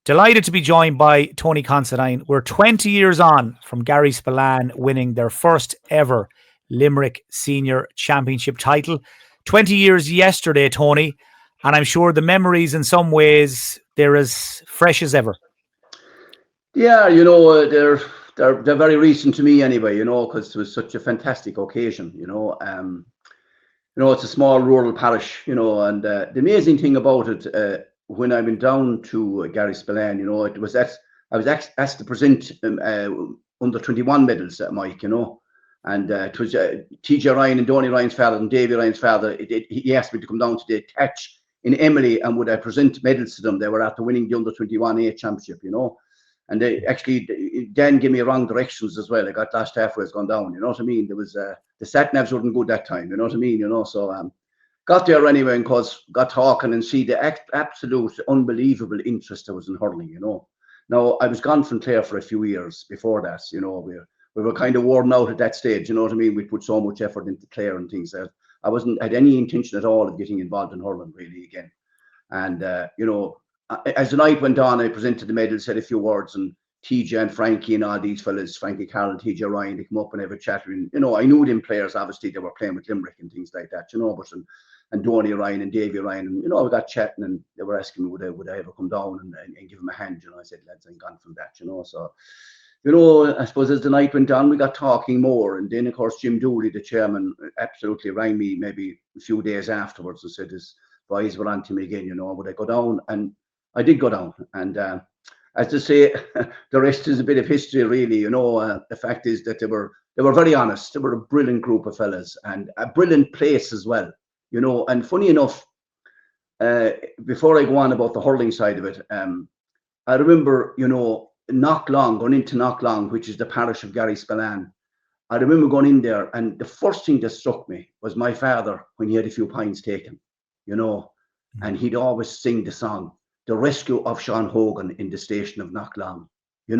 Delighted to be joined by Tony Considine. We're 20 years on from Garryspillane winning their first ever Limerick Senior Championship title. 20 years yesterday, Tony, and I'm sure the memories in some ways, they're as fresh as ever. Yeah, they're very recent to me anyway, because it was such a fantastic occasion, it's a small rural parish, and the amazing thing about it, when I went down to Garryspillane, it was that I was asked to present under 21 medals, Mike, and it was TJ Ryan and Donny Ryan's father and Davy Ryan's father. He asked me to come down to the catch in Emily and would I present medals to them. They were after winning the under 21A championship, and they actually Dan gave me wrong directions as well. I got lost halfway as gone down, you know what I mean? There was the sat navs weren't good that time, you know what I mean? So got there anyway and got talking and see the absolute unbelievable interest there was in hurling, Now I was gone from Clare for a few years before that, we were kind of worn out at that stage, you know what I mean? We put so much effort into Clare and things that I wasn't had any intention at all of getting involved in hurling really again. And as the night went on, I presented the medals, said a few words, and TJ and Frankie and all these fellas, Frankie Carroll, TJ Ryan, they come up and have a chat. And, I knew them players, obviously, they were playing with Limerick and things like that, but and Donny Ryan and Davy Ryan, and, we got chatting and they were asking me, would I ever come down and give them a hand, I said, lads, I'm gone from that, So, I suppose as the night went on, we got talking more. And then, of course, Jim Dooley, the chairman, absolutely rang me maybe a few days afterwards and said, his boys were on to me again, would I go down? And I did go down. And as to say, the rest is a bit of history, really. The fact is that they were very honest. They were a brilliant group of fellas and a brilliant place as well, And funny enough, before I go on about the hurling side of it, I remember, Knocklong, going into Knocklong, which is the parish of Garryspillane. I remember going in there, and the first thing that struck me was my father when he had a few pints taken, and he'd always sing the song, The Rescue of Sean Hogan in the Station of Knocklong. It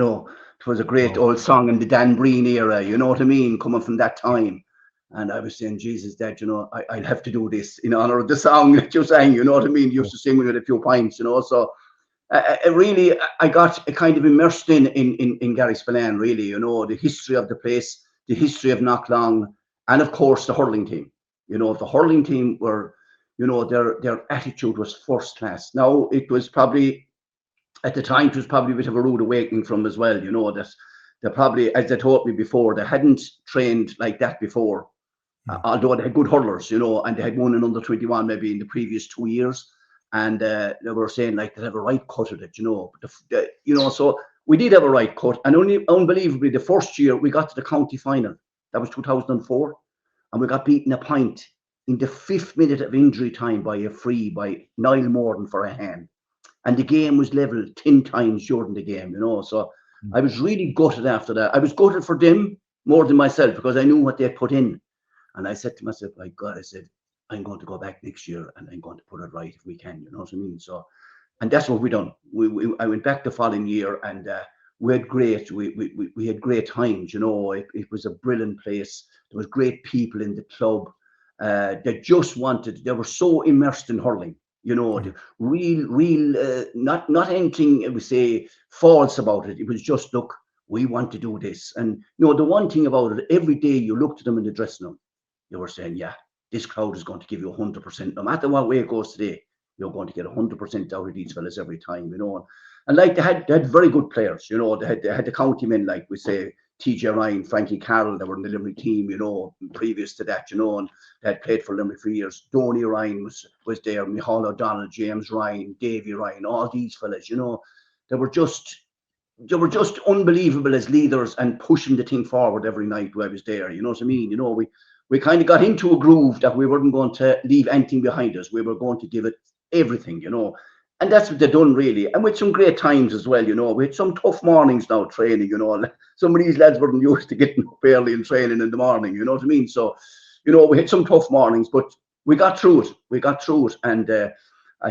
was a great old song in the Dan Breen era, you know what I mean, coming from that time. And I was saying, Jesus, Dad, I'd have to do this in honor of the song that you sang, you know what I mean? You used to sing with a few pints, So I got kind of immersed in Garryspillane, really, the history of the place, the history of Knocklong, and of course the hurling team. The hurling team were, their attitude was first class. Now it was probably, at the time, it was probably a bit of a rude awakening from as well, that they probably, as they taught me before, they hadn't trained like that before, although they had good hurlers, and they had won in under 21 maybe in the previous 2 years. And they were saying like they have a right cut at it, so we did have a right cut. And only unbelievably, the first year we got to the county final, that was 2004, and we got beaten a point in the 5th minute of injury time by a free by Niall Morden for a hand. And the game was level 10 times during the game, So I was really gutted after that. I was gutted for them more than myself because I knew what they put in. And I said to myself, like, God, I said, I'm going to go back next year and I'm going to put it right if we can, you know what I mean? So, and that's what we done. I went back the following year and we had great times, It was a brilliant place. There was great people in the club. They were so immersed in hurling, the real, not anything we say false about it. It was just, look, we want to do this. And, the one thing about it, every day you looked at them in the dressing room, you were saying, yeah, this crowd is going to give you 100%. No matter what way it goes today, you're going to get 100% out of these fellas every time, And like they had very good players, they had the county men, like we say, TJ Ryan, Frankie Carroll, they were in the Limerick team, previous to that, and they had played for Limerick for years. Donny Ryan was there, Micheál O'Donnell, James Ryan, Davy Ryan, all these fellas, they were just unbelievable as leaders and pushing the thing forward every night when I was there, you know what I mean? We kind of got into a groove that we weren't going to leave anything behind us. We were going to give it everything, And that's what they've done, really. And with some great times as well, We had some tough mornings now training, Some of these lads weren't used to getting up early and training in the morning, you know what I mean? So, we had some tough mornings, but we got through it. And I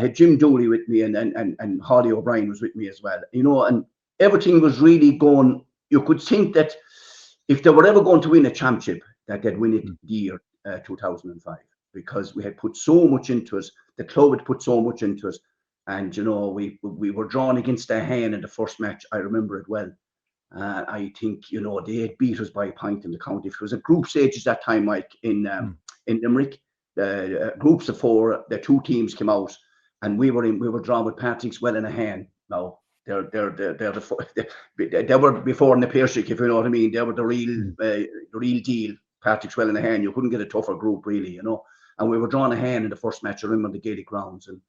had Jim Dooley with me and Holly O'Brien was with me as well, And everything was really going. You could think that if they were ever going to win a championship, that they'd win it the year 2005, because we had put so much into it. The club had put so much into it. And, you know, we were drawn against a hen in the first match. I remember it well. I think, you know, they had beat us by a point in the county. It was a group stages that time, Mike, in Limerick. Groups of 4, the 2 teams came out, and we were drawn with Patrick's well in a hen. Now, they were before in the Piercic, if you know what I mean. They were the real deal. Patrick's well in a hen. You couldn't get a tougher group, really, you know. And we were drawn a hen in the first match. I remember the Gaelic grounds, and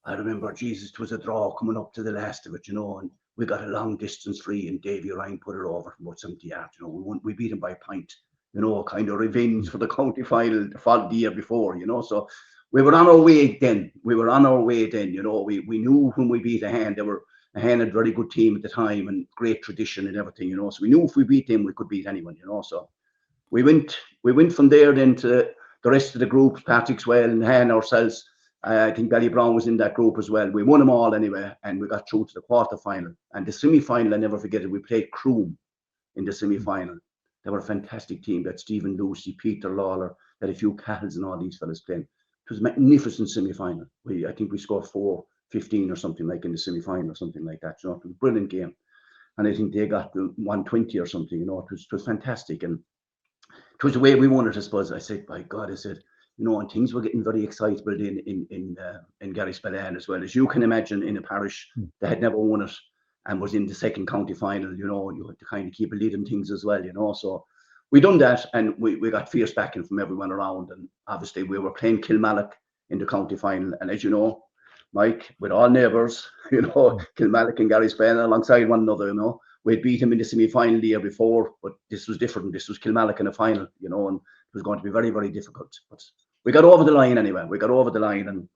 I remember, Jesus, it was a draw coming up to the last of it, you know, and we got a long distance free, and Davy Ryan put it over from about 70 yards. You know, we beat him by a point, you know, kind of revenge for the county final the year before, you know. So we were on our way then. You know. We knew when we beat a hand, a hand had a very good team at the time and great tradition and everything, you know. So we knew if we beat them, we could beat anyone, you know. So we went from there then to the rest of the groups, Patrick's Well and Han ourselves. I think Ballybrown was in that group as well. We won them all anyway, and we got through to the quarter-final. And the semi-final, I never forget it, we played Croom in the semi-final. They were a fantastic team. That Stephen Lucy, Peter Lawler, had a few Cattles and all these fellas playing. It was a magnificent semi-final. I think we scored 4-15 or something like in the semi-final or something like that. You know, it was a brilliant game. And I think they got 120 or something, you know. It was fantastic. And it was the way we won it, I suppose. I said, by God, I said, you know, and things were getting very excitable in Garryspillane as well. As you can imagine, in a parish that had never won it and was in the second county final, you know, you had to kind of keep a lid on things as well, you know. So we done that, and we got fierce backing from everyone around. And obviously we were playing Kilmallock in the county final. And as you know, Mike, with all neighbours, you know, Kilmallock and Garryspillane alongside one another, you know. We'd beat him in the semi-final the year before, but this was different. This was Kilmallock in a final, you know, and it was going to be very, very difficult. But we got over the line anyway. We got over the line, and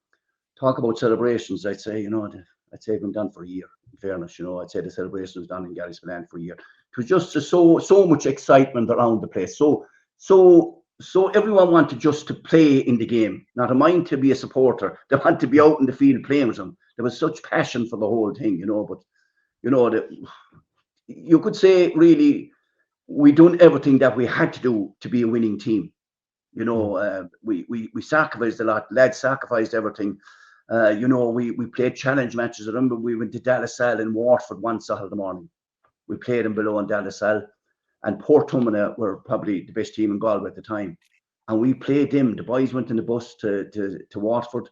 talk about celebrations. I'd say, you know, I'd say been done for a year. In fairness, you know, I'd say the celebration was done in Garryspillane for a year. It was just so much excitement around the place. So everyone wanted just to play in the game, not a mind to be a supporter. They want to be out in the field playing with them. There was such passion for the whole thing, you know. But you know, you could say really we done everything that we had to do to be a winning team. You know, we sacrificed a lot. Lads sacrificed everything. You know, we played challenge matches. I remember we went to Daly Cup in Waterford one Saturday morning. We played them below in Daly Cup, and Port Tumana were probably the best team in Galway at the time. And we played them. The boys went in the bus to Waterford,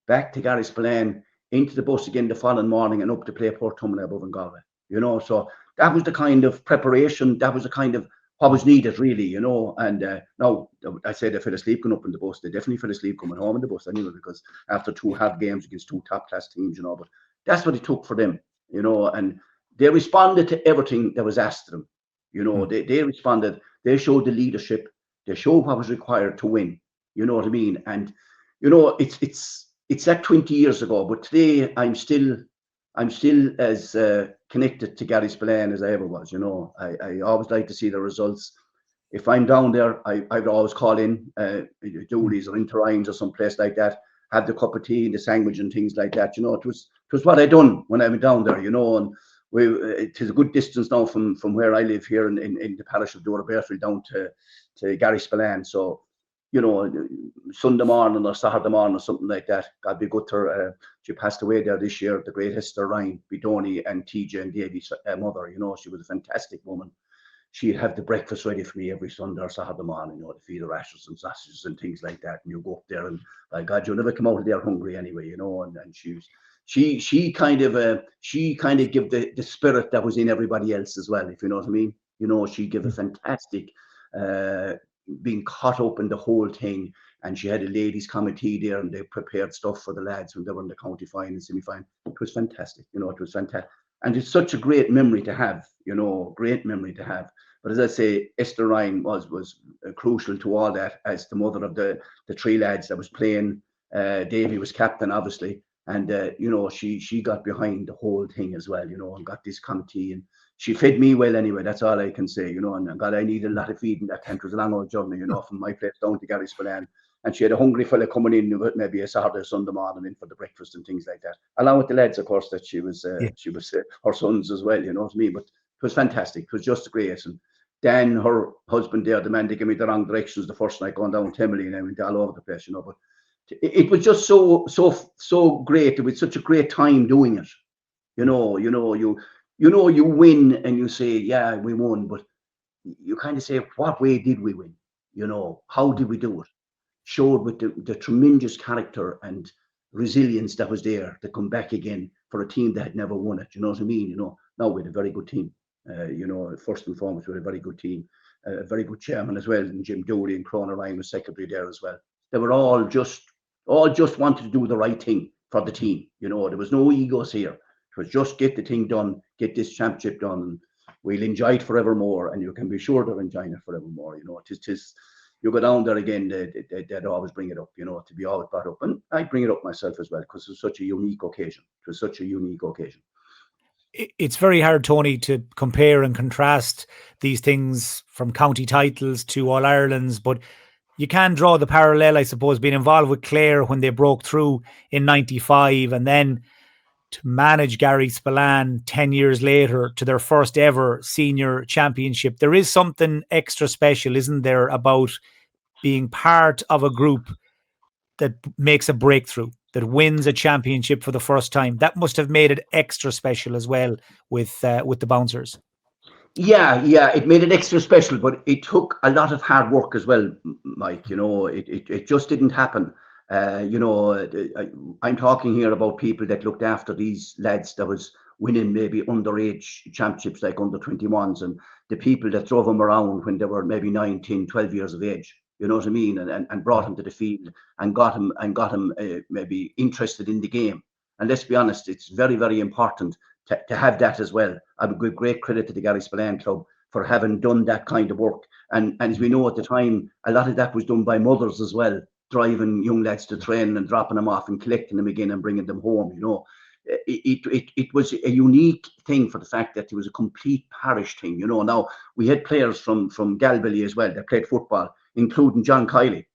back to Garryspillane, into the bus again the following morning, and up to play Port Tumana above in Galway. You know, so that was the kind of preparation. That was the kind of what was needed, really, you know. And now I say they fell asleep going up in the bus. They definitely fell asleep coming home in the bus anyway, because after 2 hard games against 2 top-class teams, you know. But that's what it took for them, you know. And they responded to everything that was asked of them, you know. They responded. They showed the leadership. They showed what was required to win. You know what I mean? And you know, it's that 20 years ago, but today I'm still as connected to Garryspillane as I ever was. You know, I always like to see the results. If I'm down there, I'd always call in Dooley's or Interines or some place like that, have the cup of tea and the sandwich and things like that. You know, it was what I done when I went down there. You know, and it is a good distance now from where I live here in the parish of Dora Bearfield down to Garryspillane. So, you know, Sunday morning or Saturday morning or something like that. God be good to her. She passed away there this year, the great Hester Ryan, Bidoni and TJ and Davy's mother. You know, she was a fantastic woman. She'd have the breakfast ready for me every Sunday or Saturday morning, you know, to feed the rashers and sausages and things like that. And you go up there and, by God, you'll never come out of there hungry anyway, you know. And she kind of give the spirit that was in everybody else as well, if you know what I mean. You know, she gave a fantastic being caught up in the whole thing, and she had a ladies committee there, and they prepared stuff for the lads when they were in the county final and semi-final. It was fantastic, you know. It was fantastic, and it's such a great memory to have, you know, great memory to have. But as I say, Esther Ryan was crucial to all that, as the mother of the 3 lads that was playing. Davy was captain, obviously, and you know, she got behind the whole thing as well, you know, and got this committee, and she fed me well anyway. That's all I can say, you know. And God, I needed a lot of feeding that time. It was a long old journey, you know, from my place down to Garryspillane. And she had a hungry fella coming in with maybe a Saturday, Sunday morning in for the breakfast and things like that. Along with the lads, of course, that she was her sons as well, you know what I mean. But it was fantastic. It was just great. And Dan, her husband there, the man that gave me the wrong directions the first night going down Temily, and I went all over the place, you know. But it was just so great. It was such a great time doing it. You win and you say, yeah, we won, but you kind of say, what way did we win? How did we do it? Showed with the tremendous character and resilience that was there to come back again for a team that had never won it. You know what I mean? Now we had a very good team. First and foremost, we had a very good team, a very good chairman as well, and Jim Dooley and Crona Ryan was secretary there as well. They were all just wanted to do the right thing for the team. There was no egos here. It was just get the thing done, get this championship done, and we'll enjoy it forevermore. And you can be sure they're enjoying it forevermore. Tis you go down there again, they'd always bring it up, to be always brought up. And I bring it up myself as well, because it was such a unique occasion. It was such a unique occasion. It's very hard, Tony, to compare and contrast these things from county titles to All Ireland's, but you can draw the parallel, I suppose, being involved with Clare when they broke through in 95, and then to manage Garryspillane 10 years later to their first ever senior championship. There is something extra special, isn't there, about being part of a group that makes a breakthrough, that wins a championship for the first time. That must have made it extra special as well with the Bouncers. Yeah, it made it extra special, but it took a lot of hard work as well, Mike. It just didn't happen. I'm talking here about people that looked after these lads that was winning maybe underage championships like under 21s, and the people that drove them around when they were maybe 9, 10, 12 years of age. You know what I mean? And brought him to the field and got him maybe interested in the game. And let's be honest, it's very, very important to have that as well. I would give great credit to the Garryspillane Club for having done that kind of work. And as we know at the time, a lot of that was done by mothers as well, driving young lads to train and dropping them off and collecting them again and bringing them home. It was a unique thing for the fact that it was a complete parish thing. Now we had players from Galway as well that played football, including John Kiley,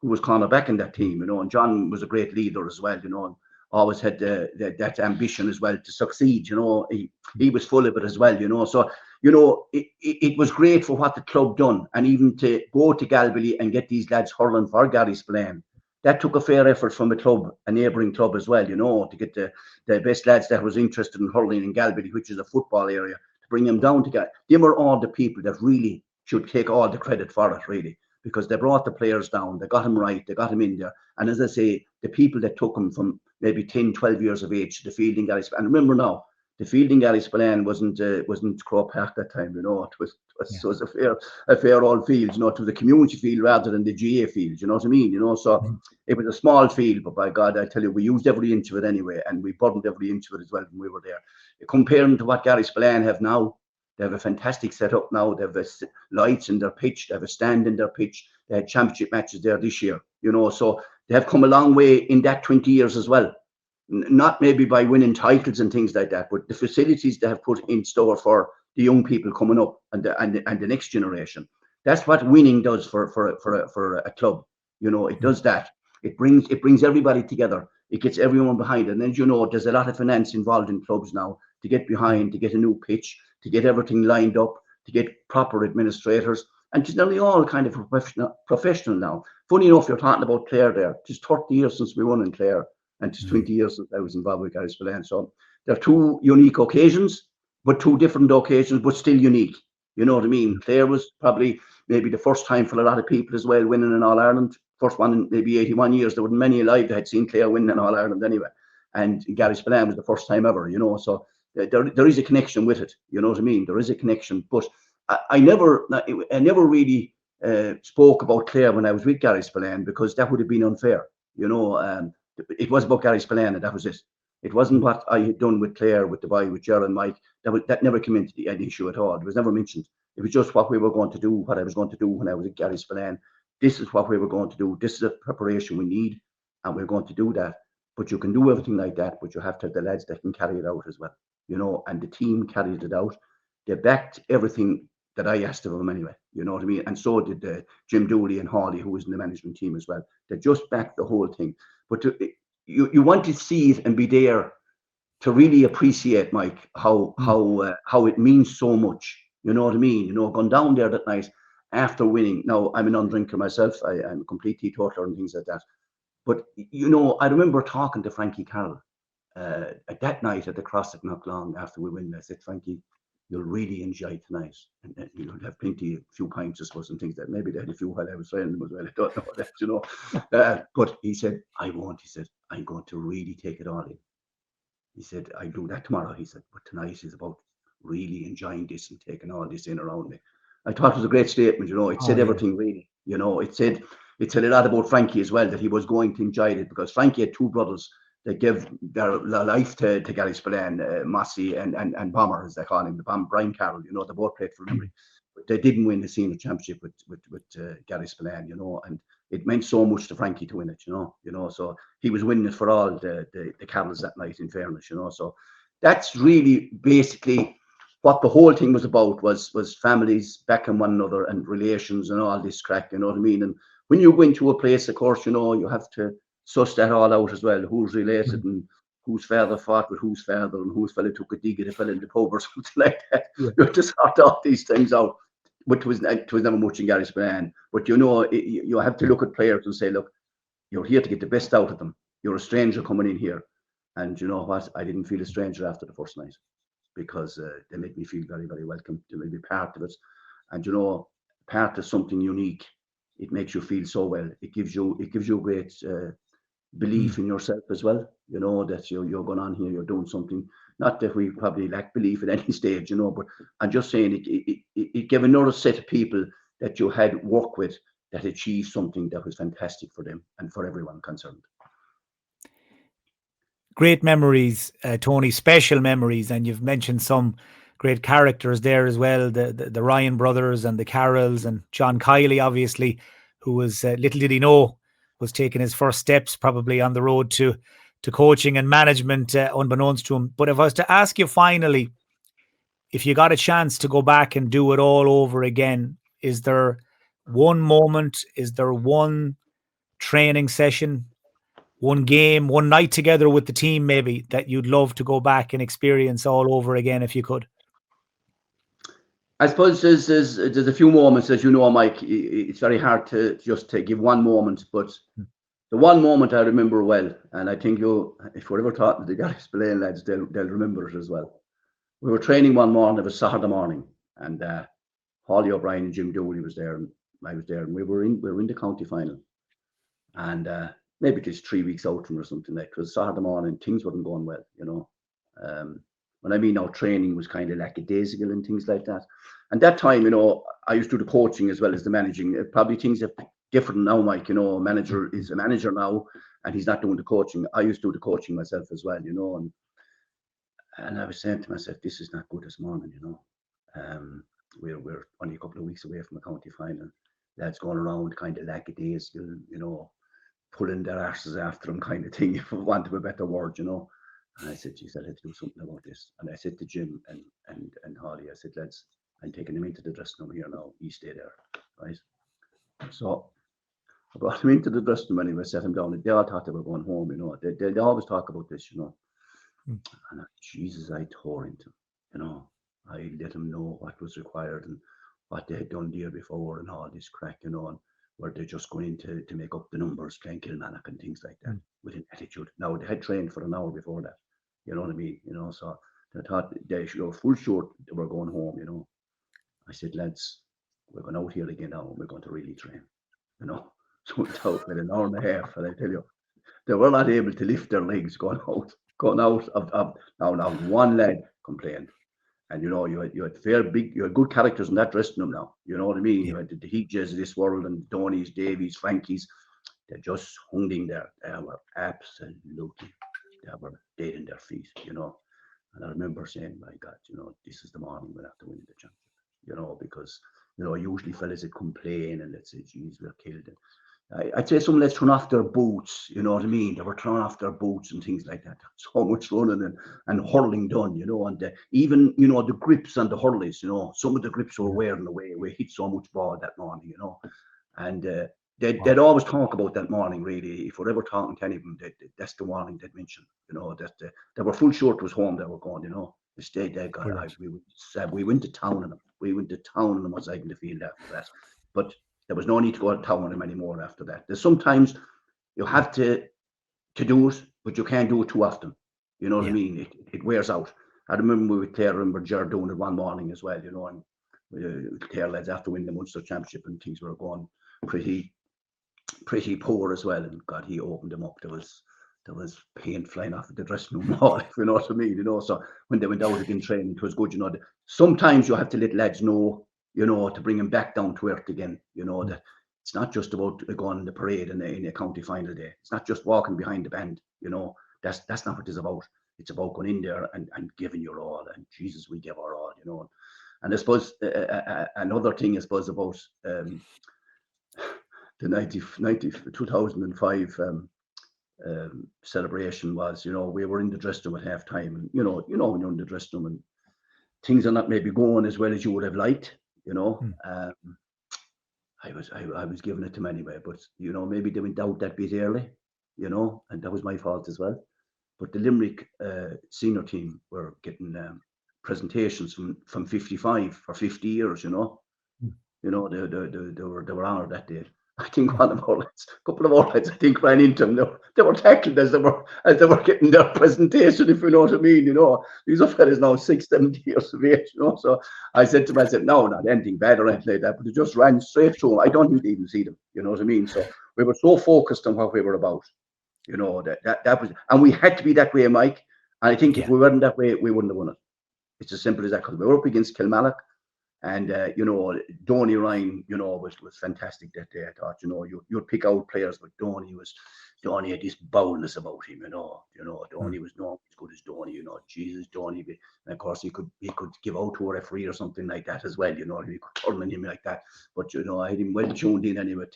who was cornerback in that team. And John was a great leader as well. And always had that ambition as well to succeed. He was full of it as well. So it was great for what the club done, and even to go to Galway and get these lads hurling for Garryspillane. That took a fair effort from a neighbouring club as well, to get the best lads that was interested in hurling in Galway, which is a football area, to bring them down to Galway. They were all the people that really should take all the credit for it, really, because they brought the players down, they got them right, they got them in there. And as I say, the people that took them from maybe 10, 12 years of age to the field in Garryspillane. And remember now, the field in Garryspillane wasn't Croke Park that time, it was a fair old field, it was a community field rather than the GA field, you know what I mean? So it was a small field, but by God, I tell you, we used every inch of it anyway, and we burned every inch of it as well when we were there. Comparing to what Garryspillane have now, they have a fantastic setup now. They have lights in their pitch, they have a stand in their pitch. They had championship matches there this year, so they have come a long way in that 20 years as well. Not maybe by winning titles and things like that, but the facilities they have put in store for the young people coming up and the next generation. That's what winning does for a club. It does that. It brings everybody together. It gets everyone behind it. And as you know, there's a lot of finance involved in clubs now to get behind, to get a new pitch, to get everything lined up, to get proper administrators. And it's nearly all kind of professional now. Funny enough, you're talking about Clare there. It's 30 years since we won in Clare, and it's 20 years since I was involved with Garryspillane. So there are two unique occasions, but two different occasions, but still unique. You know what I mean? Clare was probably maybe the first time for a lot of people as well, winning in All-Ireland. First one in maybe 81 years. There weren't many alive that had seen Clare win in All-Ireland anyway. And Garryspillane was the first time ever, So there is a connection with it. You know what I mean? There is a connection. But I never really spoke about Clare when I was with Garryspillane, because that would have been unfair. It was about Garryspillane, and that was it. It wasn't what I had done with Clare, with the boy, with Gerald and Mike. That never came into the issue at all. It was never mentioned. It was just what we were going to do, what I was going to do when I was at Garryspillane. This is what we were going to do. This is the preparation we need, and we're going to do that. But you can do everything like that, but you have to have the lads that can carry it out as well. And the team carried it out. They backed everything that I asked of them anyway. You know what I mean? And so did Jim Dooley and Hawley, who was in the management team as well. They just backed the whole thing. But you want to see it and be there to really appreciate, Mike, how it means so much. You know what I mean? Going down there that night after winning. Now, I'm an undrinker myself. I'm a complete teetotaler and things like that. But, you know, I remember talking to Frankie Carroll at that night at the Cross at Knocklang after we win. I said, Frankie, you'll really enjoy tonight. And you'll have plenty, a few pints, I suppose, and things that maybe they had a few while I was training them as well. I don't know that, you know. But he said, I won't. He said, I'm going to really take it all in. He said, I'll do that tomorrow. He said, but tonight is about really enjoying this and taking all this in around me. I thought it was a great statement, you know. It said everything really, you know. It said a lot about Frankie as well, that he was going to enjoy it, because Frankie had two brothers that gave their life to Garryspillane, Mossy and Bomber, as they call him, the Bomber, Brian Carroll, you know. They both played for Limerick. But they didn't win the senior championship with Garryspillane, you know, and it meant so much to Frankie to win it, you know. So he was winning it for all the Carrolls that night, in fairness, you know. So that's really basically what the whole thing was about, was families backing one another and relations and all this crack, you know what I mean? And when you go into a place, of course, you know, you have to suss that all out as well, who's related and whose father fought with whose father and whose fella took a dig at a fella in the pub or something like that. Yeah. You have to sort all these things out. But it was never much in Garryspillane. But, you know, you have to look at players and say, look, you're here to get the best out of them. You're a stranger coming in here. And you know what? I didn't feel a stranger after the first night, because they made me feel very, very welcome to be part of it. And, you know, part of something unique, it makes you feel so well. It gives you a great belief in yourself as well, you know, that you're going on here, you're doing something. Not that we probably lack belief at any stage, you know, but I'm just saying it gave another set of people that you had work with that achieved something that was fantastic for them and for everyone concerned. Great memories, Tony, special memories, and you've mentioned some great characters there as well, the Ryan brothers and the Carrolls and John Kiley, obviously, who was, little did he know, was taking his first steps probably on the road to coaching and management, unbeknownst to him. But if I was to ask you finally, if you got a chance to go back and do it all over again, is there one moment, is there one training session, one game, one night together with the team maybe that you'd love to go back and experience all over again if you could? I suppose there's a few moments, as you know, Mike. It's very hard to give one moment, but the one moment I remember well, and I think if we're ever talking to the Garryspillane lads, they'll remember it as well. We were training one morning. It was Saturday morning, and Hawley O'Brien and Jim Dooley was there, and I was there, and we were in the county final, and maybe just 3 weeks out from or something like. Because Saturday morning things weren't going well, you know. When I mean now, training was kind of lackadaisical and things like that. And that time, you know, I used to do the coaching as well as the managing. Probably things are different now, Mike. You know, a manager is a manager now, and he's not doing the coaching. I used to do the coaching myself as well, you know. And I was saying to myself, this is not good this morning, you know. We're only a couple of weeks away from the county final. Lads going around kind of lackadaisical, you know, pulling their arses after them kind of thing, if I want of a better word, you know. And I said, geez, I'll have to do something about this. And I said to Jim and Holly, I said, lads, I'm taking them into the dressing room here now. You stay there, right? So I brought him into the dressing room anyway, set him down. They all thought they were going home, you know. They always talk about this, you know. And Jesus, I tore into him, you know. I let him know what was required and what they had done the year before and all this crack, you know, and where they're just going to make up the numbers, playing Kilmarnock and things like that with an attitude. Now, they had trained for an hour before that, you know what I mean? You know, so they thought they should go full short, they were going home, you know. I said, lads, we're going out here again now and we're going to really train, you know. So we went out with an hour and a half, and I tell you, they were not able to lift their legs going out of now one leg complained. And you know, you had you had good characters in that dressing room now. You know what I mean? You had the Heatjes of this world and Donnies, Davies, Frankies. They just hung in there. They were dead in their feet, you know. And I remember saying, my God, you know, this is the morning we'll have to win the championship. You know, because, you know, usually fellas would complain and let's say, geez, we're killed. I'd say some lads turn off their boots, you know what I mean? They were throwing off their boots and things like that. So much running and hurling done, you know, and even, you know, the grips and the hurleys, you know, some of the grips were wearing away. We hit so much ball that morning, you know, and they'd always talk about that morning, really. If we're ever talking to any of them, that's the morning they'd mention, you know, that they were full short was home they were going, you know. They stayed there, we went to town on them. We went to town on them was like in the field after that. But there was no need to go to town on them anymore after that. There's sometimes You have to do it, but you can't do it too often. You know what I Yeah. mean? It wears out. I remember with Clare, I remember Ger doing it one morning as well, you know, and Clare lads after winning the Munster Championship and things were going pretty poor as well. And God, he opened them up. There was paint flying off of the dressing room wall, if you know what I mean, you know. So when they went out again training, it was good, you know. Sometimes you have to let lads know, you know, to bring them back down to earth again, you know, that it's not just about going in the parade in a county final day. It's not just walking behind the band, you know. That's not what it's about. It's about going in there and giving your all. And Jesus, we give our all, you know. And I suppose another thing, I suppose, about the 2005 celebration was, you know, we were in the dressing room at half time, and you know when you're in the dressing room and things are not maybe going as well as you would have liked, you know. I was giving it to them anyway, but you know, maybe they went out that bit early, you know, and that was my fault as well. But the Limerick senior team were getting presentations from 55 for 50 years, you know. You know, they were honoured that day. I think one of our lads, a couple of our lads, I think, ran into them. They were tackled as they were getting their presentation, if you know what I mean. You know, these are fellas now 60-70 years of age. You know, so I said to them, no, not anything bad or anything like that, but they just ran straight through them. I don't think they even see them. You know what I mean? So we were so focused on what we were about. You know, that was, and we had to be that way, Mike. And I think if we weren't that way, we wouldn't have won it. It's as simple as that, because we were up against Kilmallock. And, you know, Donny Ryan, you know, was fantastic that day. I thought, you know, you'd pick out players, but Donny had this boldness about him, you know. Donny was not as good as Donny, you know. Jesus, Donny. And of course, he could give out to a referee or something like that as well, you know. He could turn on him like that. But, you know, I had him well tuned in anyway,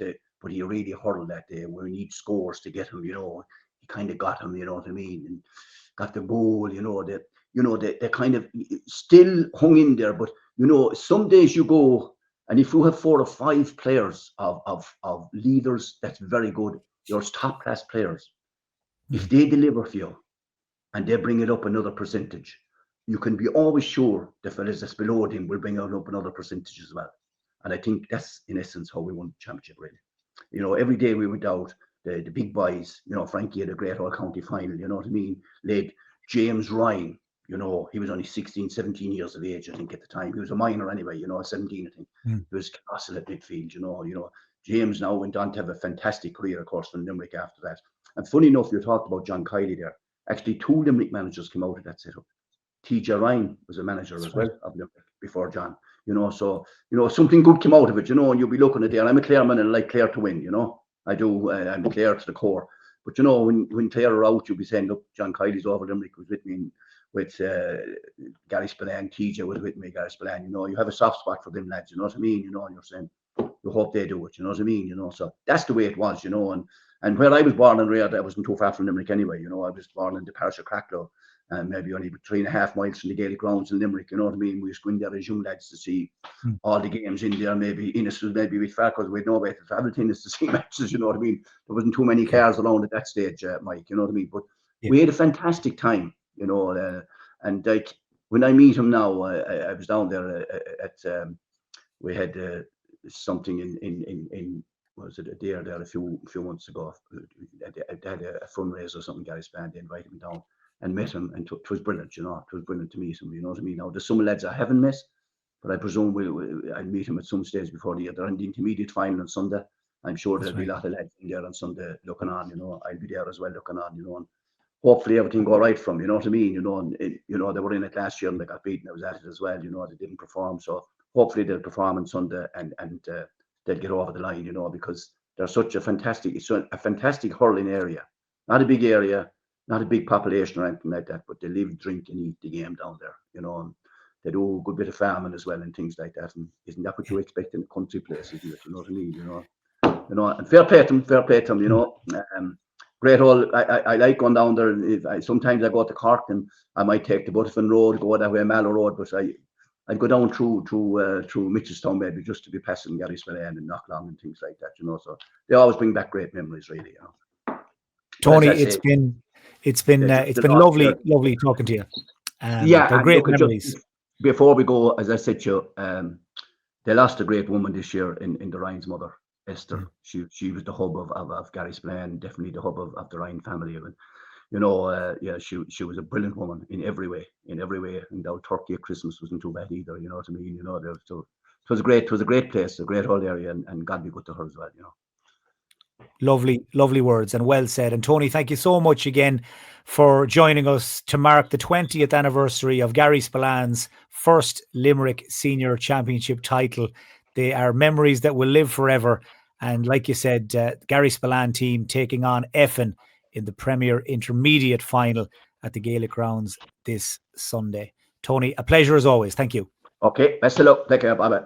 but he really hurled that day. We need scores to get him, you know. He kind of got him, you know what I mean? And got the goal, you know, they kind of still hung in there, but you know, some days you go, and if you have 4 or 5 players of leaders, that's very good. Your top class players, if they deliver for you and they bring it up another percentage, you can be always sure the fellas that's below them will bring it up another percentage as well. And I think that's in essence how we won the championship, really. You know, every day we went out, the big boys, you know, Frankie had a great all-county final, you know what I mean? Led James Ryan. You know, he was only 16, 17 years of age, I think, at the time. He was a minor anyway, you know, 17, I think. He was colossal at midfield, you know. James now went on to have a fantastic career, of course, from Limerick after that. And funny enough, you talked about John Kiley there. Actually, 2 Limerick managers came out of that setup. TJ Ryan was a manager as well of Limerick before John. You know, so, you know, something good came out of it, you know, and you'll be looking at there. I'm a Clare man and I like Clare to win, you know. I do. I'm Clare to the core. But, you know, when Clare are out, you'll be saying, look, John Kiley's over Limerick, was with me with Garryspillane, TJ was with me, Garryspillane, you know, you have a soft spot for them lads, you know what I mean, you know, and you're saying, you hope they do it, you know what I mean, you know, so that's the way it was, you know, and where I was born and reared, I wasn't too far from Limerick anyway, you know, I was born in the parish of Cracklow, and maybe only 3.5 miles from the Gaelic grounds in Limerick, you know what I mean, we used to go in there as young lads to see all the games in there, maybe Innes was maybe a bit far because we had no way to travel to Innes to see matches, you know what I mean, there wasn't too many cars around at that stage, Mike, you know what I mean, but we had a fantastic time, you know, and like when I meet him now, I was down there at we had something in was it a day there a few months ago. They had a fundraiser or something. Garryspillane, they invited me down and met him, and it was brilliant. You know, it was brilliant to meet him. You know what I mean? Now there's some lads I haven't met, but I presume I'll meet him at some stage before the year. They're in the intermediate final on Sunday. I'm sure there'll be a lot of lads in there on Sunday looking on. You know, I'll be there as well looking on. You know. And hopefully everything go right from, you know what I mean, you know, and you know, they were in it last year and they got beaten. I was at it as well, you know, they didn't perform. So hopefully they'll perform on Sunday and they'll get over the line, you know, because they're such a fantastic hurling area. Not a big area, not a big population or anything like that, but they live, drink and eat the game down there, you know, and they do a good bit of farming as well and things like that. And isn't that what you expect in a country place, isn't it? You know what I mean? You know, and fair play to them, you know. Great hole. I like going down there. And sometimes I go to Cork and I might take the Butterfin Road, go that way, Mallow Road, but I'd go down through Mitchelstown maybe just to be passing Garryspillane and Knocklong and things like that, you know. So they always bring back great memories, really, you know. Tony, it's been lovely talking to you. They're great memories. Before we go, as I said to you, they lost a great woman this year in the Ryan's mother. Esther. She was the hub of Garryspillane, definitely the hub of the Ryan family. And, you know, yeah, she was a brilliant woman in every way. And our turkey at Christmas wasn't too bad either. You know what I mean? You know, it was a great place, a great old area, and God be good to her as well. You know. Lovely words and well said. And Tony, thank you so much again for joining us to mark the 20th anniversary of Garryspillane's first Limerick Senior Championship title. They are memories that will live forever. And like you said, Garryspillane team taking on Effin in the Premier Intermediate final at the Gaelic Grounds this Sunday. Tony, a pleasure as always. Thank you. Okay, best of luck. Take care. Bye-bye.